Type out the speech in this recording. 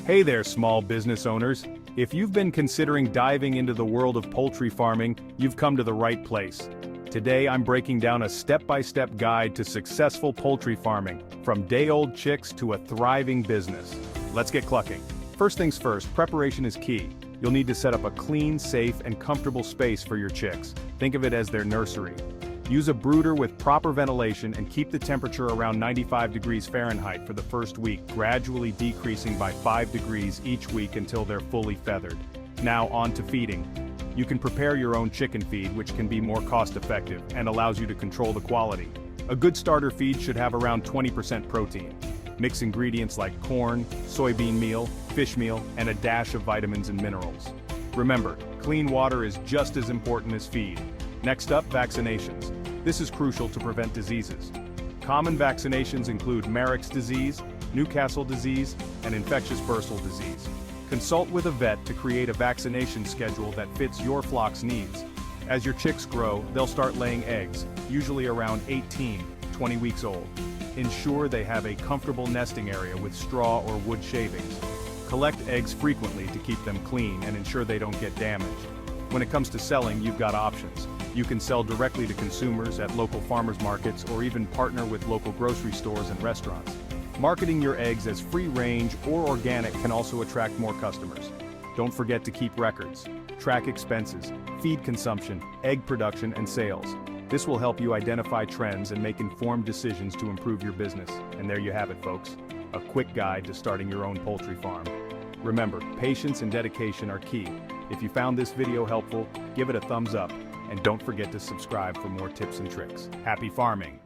Hey there, small business owners. If you've been considering diving into the world of poultry farming, you've come to the right place. Today I'm breaking down a step-by-step guide to successful poultry farming, from day-old chicks to a thriving business. Let's get clucking. First things first, preparation is key. You'll need to set up a clean, safe, and comfortable space for your chicks. Think of it as their nursery. Use a brooder with proper ventilation and keep the temperature around 95 degrees Fahrenheit for the first week, gradually decreasing by 5 degrees each week until they're fully feathered. Now on to feeding. You can prepare your own chicken feed, which can be more cost-effective and allows you to control the quality. A good starter feed should have around 20% protein. Mix ingredients like corn, soybean meal, fish meal, and a dash of vitamins and minerals. Remember, clean water is just as important as feed. Next up, vaccinations. This is crucial to prevent diseases. Common vaccinations include Marek's disease, Newcastle disease, and infectious bursal disease. Consult with a vet to create a vaccination schedule that fits your flock's needs. As your chicks grow, they'll start laying eggs, usually around 18-20 weeks old. Ensure they have a comfortable nesting area with straw or wood shavings. Collect eggs frequently to keep them clean and ensure they don't get damaged. When it comes to selling, you've got options. You can sell directly to consumers at local farmers markets or even partner with local grocery stores and restaurants. Marketing your eggs as free-range or organic can also attract more customers. Don't forget to keep records. Track expenses, feed consumption, egg production, and sales. This will help you identify trends and make informed decisions to improve your business. And there you have it, folks. A quick guide to starting your own poultry farm. Remember, patience and dedication are key. If you found this video helpful, give it a thumbs up. And don't forget to subscribe for more tips and tricks. Happy farming!